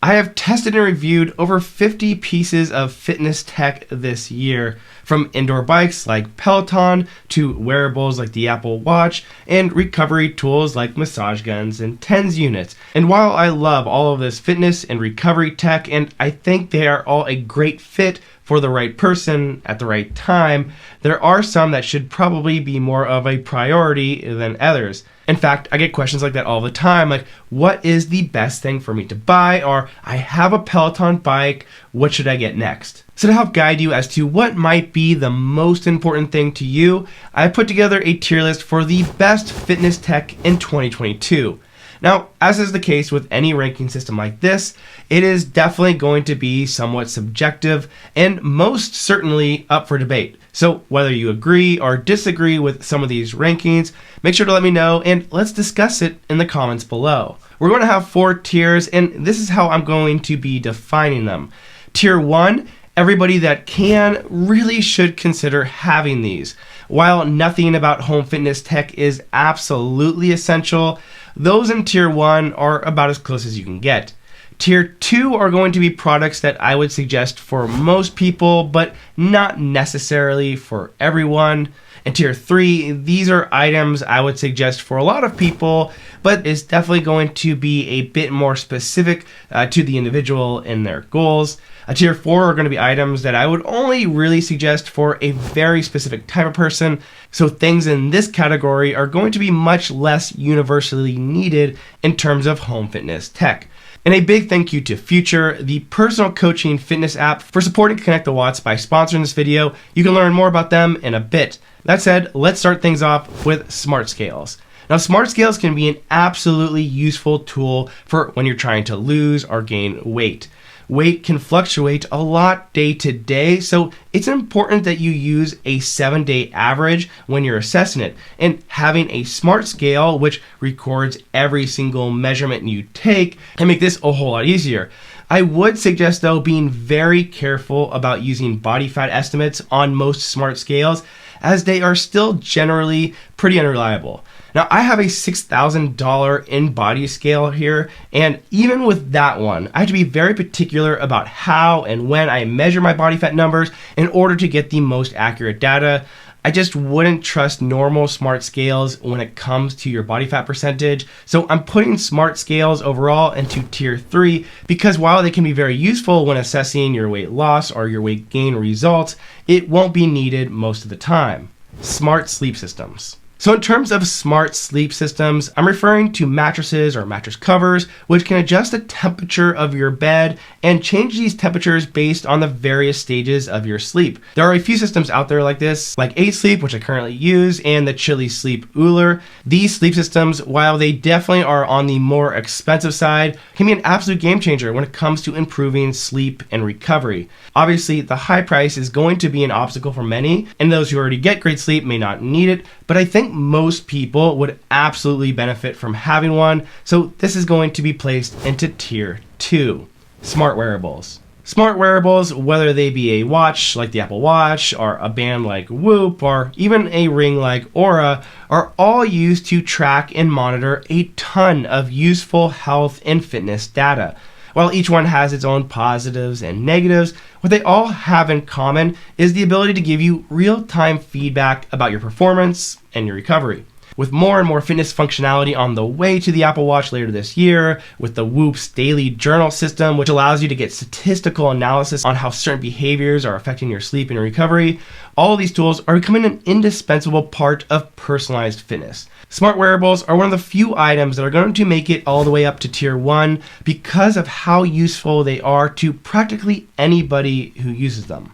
I have tested and reviewed over 50 pieces of fitness tech this year, from indoor bikes like Peloton to wearables like the Apple Watch and recovery tools like massage guns and TENS units. And while I love all of this fitness and recovery tech, and I think they are all a great fit for the right person at the right time, there are some that should probably be more of a priority than others. In fact, I get questions like that all the time, like, what is the best thing for me to buy? Or, I have a Peloton bike, what should I get next? So to help guide you as to what might be the most important thing to you, I put together a tier list for the best fitness tech in 2022. Now, as is the case with any ranking system like this, it is definitely going to be somewhat subjective and most certainly up for debate. So whether you agree or disagree with some of these rankings, make sure to let me know and let's discuss it in the comments below. We're going to have 4 tiers, and this is how I'm going to be defining them. Tier 1, everybody that can really should consider having these. While nothing about home fitness tech is absolutely essential, those in Tier 1 are about as close as you can get. Tier 2 are going to be products that I would suggest for most people, but not necessarily for everyone. And Tier 3, these are items I would suggest for a lot of people, but is definitely going to be a bit more specific to the individual and their goals. Tier 4 are going to be items that I would only really suggest for a very specific type of person. So things in this category are going to be much less universally needed in terms of home fitness tech. And a big thank you to Future, the personal coaching fitness app, for supporting Connect the Watts by sponsoring this video. You can learn more about them in a bit. That said, let's start things off with smart scales. Now, smart scales can be an absolutely useful tool for when you're trying to lose or gain weight. Weight can fluctuate a lot day to day, so it's important that you use a 7-day average when you're assessing it. And having a smart scale, which records every single measurement you take, can make this a whole lot easier. I would suggest, though, being very careful about using body fat estimates on most smart scales, as they are still generally pretty unreliable. Now, I have a $6,000 in-body scale here, and even with that one, I have to be very particular about how and when I measure my body fat numbers in order to get the most accurate data. I just wouldn't trust normal smart scales when it comes to your body fat percentage. So I'm putting smart scales overall into Tier 3 because while they can be very useful when assessing your weight loss or your weight gain results, it won't be needed most of the time. Smart sleep systems. So in terms of smart sleep systems, I'm referring to mattresses or mattress covers, which can adjust the temperature of your bed and change these temperatures based on the various stages of your sleep. There are a few systems out there like this, like A-Sleep, which I currently use, and the Chili Sleep Uller. These sleep systems, while they definitely are on the more expensive side, can be an absolute game changer when it comes to improving sleep and recovery. Obviously, the high price is going to be an obstacle for many, and those who already get great sleep may not need it, but I think most people would absolutely benefit from having one, so this is going to be placed into Tier 2. Smart wearables. Smart wearables, whether they be a watch like the Apple Watch, or a band like Whoop, or even a ring like Aura, are all used to track and monitor a ton of useful health and fitness data. While each one has its own positives and negatives, what they all have in common is the ability to give you real-time feedback about your performance and your recovery. With more and more fitness functionality on the way to the Apple Watch later this year, with the Whoop's daily journal system, which allows you to get statistical analysis on how certain behaviors are affecting your sleep and recovery, all of these tools are becoming an indispensable part of personalized fitness. Smart wearables are one of the few items that are going to make it all the way up to Tier 1 because of how useful they are to practically anybody who uses them.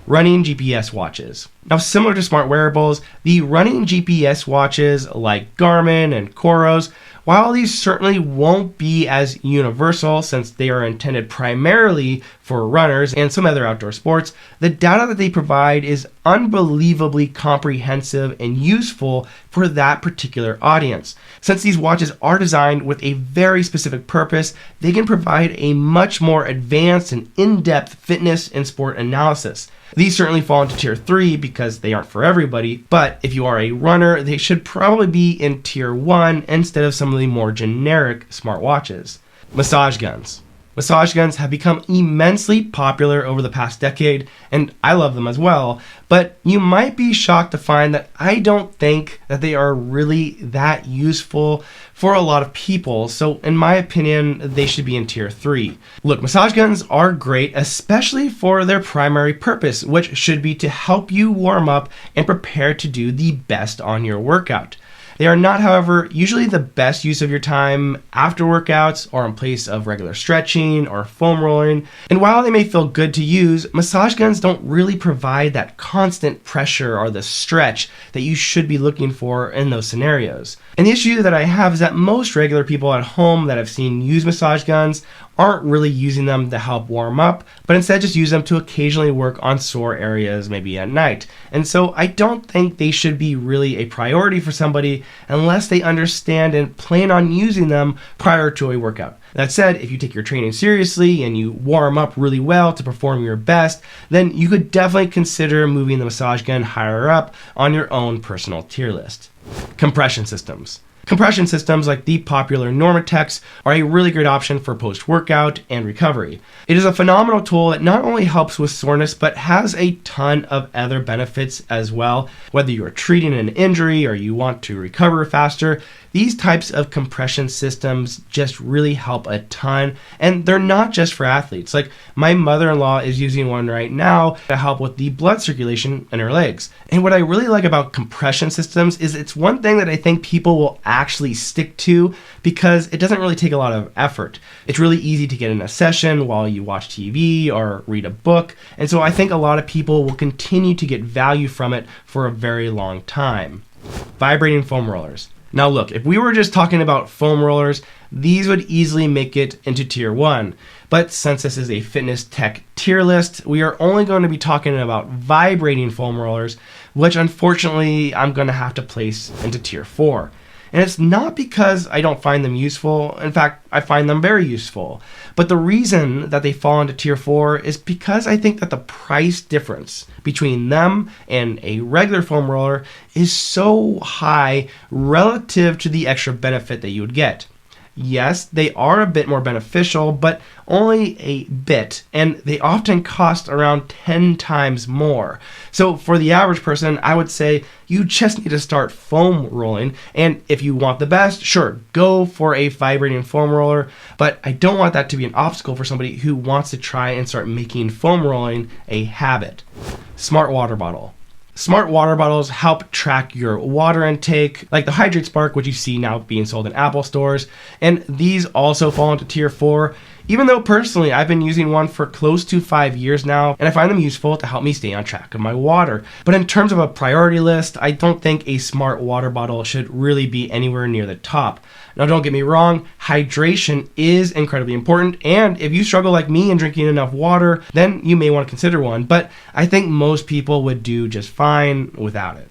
Running GPS watches. Now, similar to smart wearables, the running GPS watches like Garmin and Coros, while these certainly won't be as universal since they are intended primarily for runners and some other outdoor sports, the data that they provide is unbelievably comprehensive and useful for that particular audience. Since these watches are designed with a very specific purpose, they can provide a much more advanced and in-depth fitness and sport analysis. These certainly fall into Tier 3 because they aren't for everybody, but if you are a runner, they should probably be in Tier 1 instead of some of the more generic smartwatches. Massage guns. Massage guns have become immensely popular over the past decade, and I love them as well, but you might be shocked to find that I don't think that they are really that useful for a lot of people, so in my opinion, they should be in tier 3. Look, massage guns are great, especially for their primary purpose, which should be to help you warm up and prepare to do the best on your workout. They are not, however, usually the best use of your time after workouts or in place of regular stretching or foam rolling. And while they may feel good to use, massage guns don't really provide that constant pressure or the stretch that you should be looking for in those scenarios. And the issue that I have is that most regular people at home that I've seen use massage guns aren't really using them to help warm up, but instead just use them to occasionally work on sore areas, maybe at night. And so I don't think they should be really a priority for somebody unless they understand and plan on using them prior to a workout. That said, if you take your training seriously and you warm up really well to perform your best, then you could definitely consider moving the massage gun higher up on your own personal tier list. Compression systems. Compression systems like the popular Normatecs are a really great option for post-workout and recovery. It is a phenomenal tool that not only helps with soreness, but has a ton of other benefits as well. Whether you're treating an injury or you want to recover faster, these types of compression systems just really help a ton, and they're not just for athletes. Like my mother-in-law is using one right now to help with the blood circulation in her legs. And what I really like about compression systems is it's one thing that I think people will actually stick to because it doesn't really take a lot of effort. It's really easy to get in a session while you watch TV or read a book, and so I think a lot of people will continue to get value from it for a very long time. Vibrating foam rollers. Now look, if we were just talking about foam rollers, these would easily make it into tier 1. But since this is a fitness tech tier list, we are only going to be talking about vibrating foam rollers, which unfortunately I'm going to have to place into tier 4. And it's not because I don't find them useful. In fact, I find them very useful. But the reason that they fall into tier 4 is because I think that the price difference between them and a regular foam roller is so high relative to the extra benefit that you would get. Yes, they are a bit more beneficial, but only a bit, and they often cost around 10 times more. So for the average person, I would say you just need to start foam rolling, and if you want the best, sure, go for a vibrating foam roller, but I don't want that to be an obstacle for somebody who wants to try and start making foam rolling a habit. Smart water bottle. Smart water bottles help track your water intake, like the Hydrate Spark, which you see now being sold in Apple stores, and these also fall into tier 4, even though personally I've been using one for close to 5 years now, and I find them useful to help me stay on track of my water. But in terms of a priority list, I don't think a smart water bottle should really be anywhere near the top. Now don't get me wrong, hydration is incredibly important, and if you struggle like me in drinking enough water, then you may want to consider one, but I think most people would do just fine without it.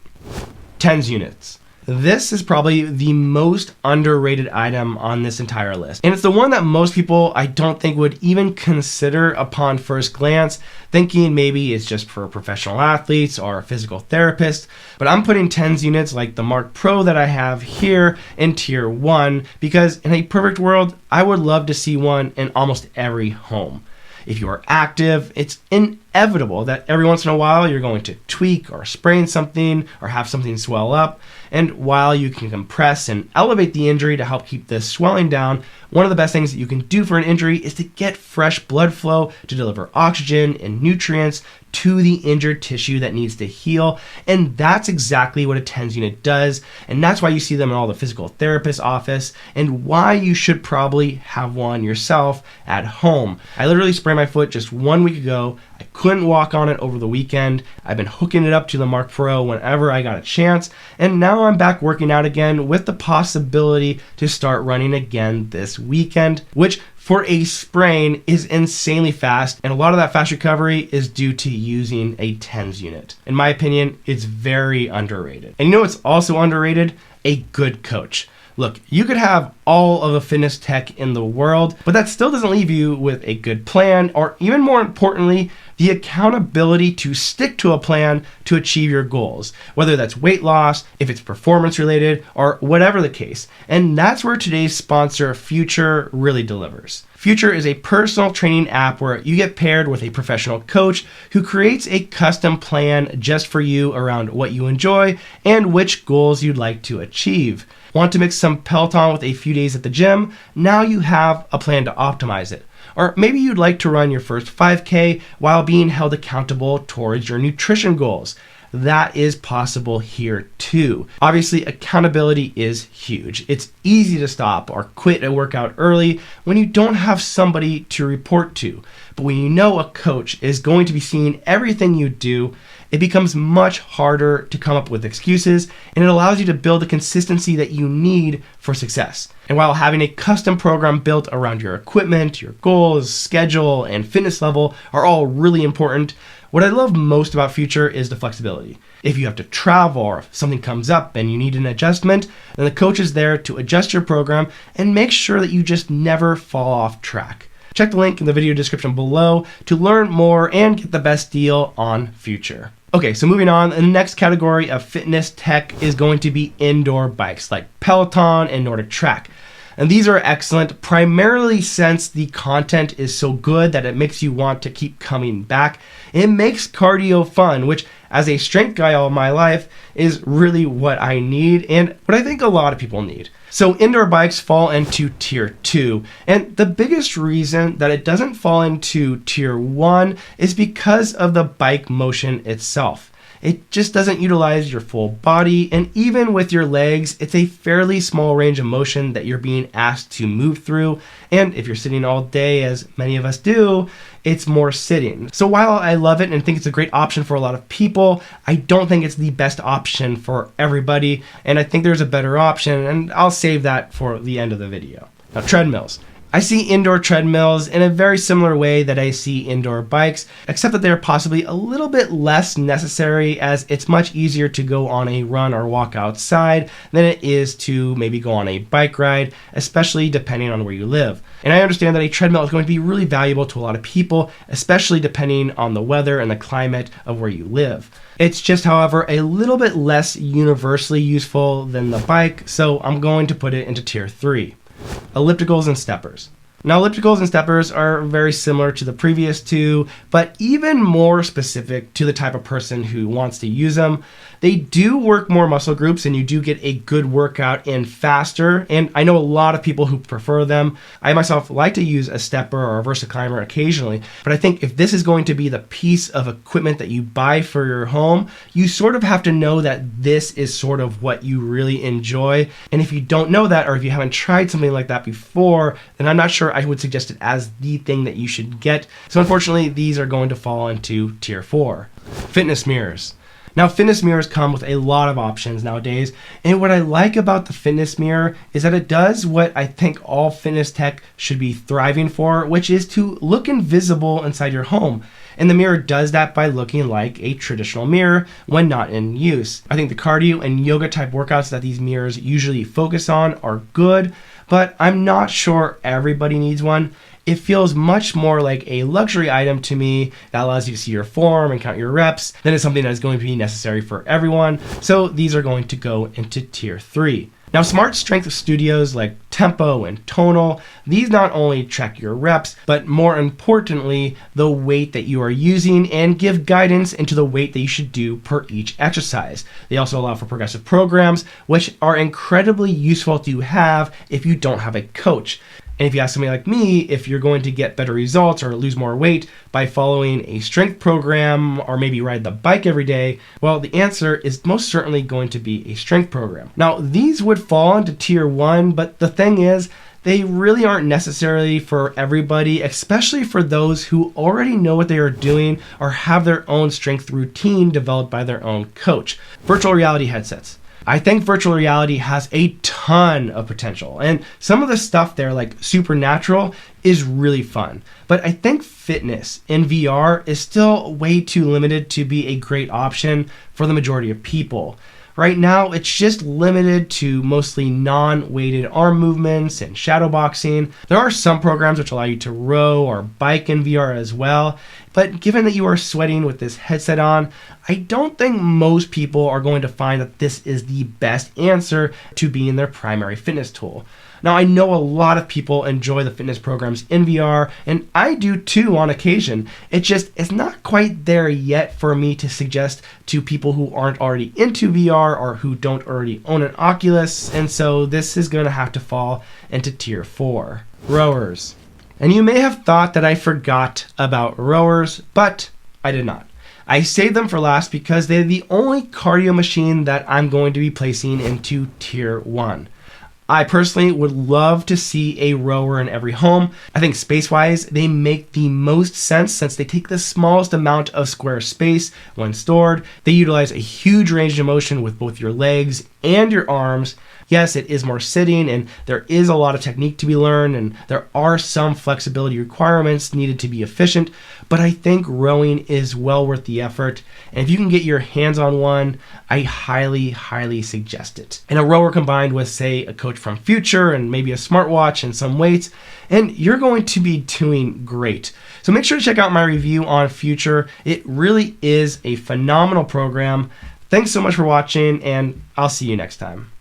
TENS units. This is probably the most underrated item on this entire list. And it's the one that most people I don't think would even consider upon first glance, thinking maybe it's just for professional athletes or physical therapists. But I'm putting TENS units like the Mark Pro that I have here in tier 1 because in a perfect world, I would love to see one in almost every home. If you are active, it's inevitable that every once in a while you're going to tweak or sprain something or have something swell up. And while you can compress and elevate the injury to help keep the swelling down, one of the best things that you can do for an injury is to get fresh blood flow to deliver oxygen and nutrients to the injured tissue that needs to heal. And that's exactly what a TENS unit does. And that's why you see them in all the physical therapist office and why you should probably have one yourself at home. I literally sprained my foot just 1 week ago. I couldn't walk on it over the weekend. I've been hooking it up to the Mark Pro whenever I got a chance. And now I'm back working out again with the possibility to start running again this weekend, which for a sprain is insanely fast, and a lot of that fast recovery is due to using a TENS unit. In my opinion, it's very underrated. And you know what's also underrated? A good coach. Look, you could have all of the fitness tech in the world, but that still doesn't leave you with a good plan, or even more importantly, the accountability to stick to a plan to achieve your goals, whether that's weight loss, if it's performance related, or whatever the case. And that's where today's sponsor, Future, really delivers. Future is a personal training app where you get paired with a professional coach who creates a custom plan just for you around what you enjoy and which goals you'd like to achieve. Want to mix some Peloton with a few days at the gym? Now you have a plan to optimize it. Or maybe you'd like to run your first 5K while being held accountable towards your nutrition goals. That is possible here too. Obviously, accountability is huge. It's easy to stop or quit a workout early when you don't have somebody to report to. But when you know a coach is going to be seeing everything you do, it becomes much harder to come up with excuses, and it allows you to build the consistency that you need for success. And while having a custom program built around your equipment, your goals, schedule, and fitness level are all really important, what I love most about Future is the flexibility. If you have to travel or if something comes up and you need an adjustment, then the coach is there to adjust your program and make sure that you just never fall off track. Check the link in the video description below to learn more and get the best deal on Future. Okay, so moving on, the next category of fitness tech is going to be indoor bikes like Peloton and Nordic Track. And these are excellent, primarily since the content is so good that it makes you want to keep coming back. It makes cardio fun, which as a strength guy all my life is really what I need and what I think a lot of people need. So indoor bikes fall into tier 2, and the biggest reason that it doesn't fall into tier 1 is because of the bike motion itself. It just doesn't utilize your full body, and even with your legs, it's a fairly small range of motion that you're being asked to move through, and if you're sitting all day, as many of us do, it's more sitting. So while I love it and think it's a great option for a lot of people, I don't think it's the best option for everybody, and I think there's a better option, and I'll save that for the end of the video. Now, treadmills. I see indoor treadmills in a very similar way that I see indoor bikes, except that they're possibly a little bit less necessary as it's much easier to go on a run or walk outside than it is to maybe go on a bike ride, especially depending on where you live. And I understand that a treadmill is going to be really valuable to a lot of people, especially depending on the weather and the climate of where you live. It's just, however, a little bit less universally useful than the bike, so I'm going to put it into tier 3. Ellipticals and steppers. Now, ellipticals and steppers are very similar to the previous two, but even more specific to the type of person who wants to use them. They do work more muscle groups and you do get a good workout in faster, and I know a lot of people who prefer them. I myself like to use a stepper or a VersaClimber occasionally, but I think if this is going to be the piece of equipment that you buy for your home, you sort of have to know that this is sort of what you really enjoy. And if you don't know that, or if you haven't tried something like that before, then I'm not sure I would suggest it as the thing that you should get. So unfortunately, these are going to fall into tier 4. Fitness mirrors. Now, fitness mirrors come with a lot of options nowadays, and what I like about the fitness mirror is that it does what I think all fitness tech should be thriving for, which is to look invisible inside your home. And the mirror does that by looking like a traditional mirror when not in use. I think the cardio and yoga type workouts that these mirrors usually focus on are good, but I'm not sure everybody needs one. It feels much more like a luxury item to me that allows you to see your form and count your reps than it's something that is going to be necessary for everyone. So these are going to go into tier 3. Now, smart strength studios like Tempo and Tonal, these not only track your reps, but more importantly, the weight that you are using and give guidance into the weight that you should do per each exercise. They also allow for progressive programs, which are incredibly useful to have if you don't have a coach. And if you ask somebody like me, if you're going to get better results or lose more weight by following a strength program or maybe ride the bike every day, well, the answer is most certainly going to be a strength program. Now, these would fall into tier 1, but the thing is, they really aren't necessary for everybody, especially for those who already know what they are doing or have their own strength routine developed by their own coach. Virtual reality headsets. I think virtual reality has a ton of potential, and some of the stuff there, like Supernatural, is really fun. But I think fitness in VR is still way too limited to be a great option for the majority of people. Right now, it's just limited to mostly non-weighted arm movements and shadow boxing. There are some programs which allow you to row or bike in VR as well, but given that you are sweating with this headset on, I don't think most people are going to find that this is the best answer to being their primary fitness tool. Now, I know a lot of people enjoy the fitness programs in VR, and I do too on occasion. It's not quite there yet for me to suggest to people who aren't already into VR or who don't already own an Oculus, and so this is going to have to fall into tier 4. Rowers. And you may have thought that I forgot about rowers, but I did not. I saved them for last because they're the only cardio machine that I'm going to be placing into tier 1. I personally would love to see a rower in every home. I think space-wise, they make the most sense since they take the smallest amount of square space when stored. They utilize a huge range of motion with both your legs and your arms. Yes, it is more sitting, and there is a lot of technique to be learned, and there are some flexibility requirements needed to be efficient, but I think rowing is well worth the effort, and if you can get your hands on one, I highly, highly suggest it. And a rower combined with, say, a coach from Future and maybe a smartwatch and some weights, and you're going to be doing great. So make sure to check out my review on Future. It really is a phenomenal program. Thanks so much for watching, and I'll see you next time.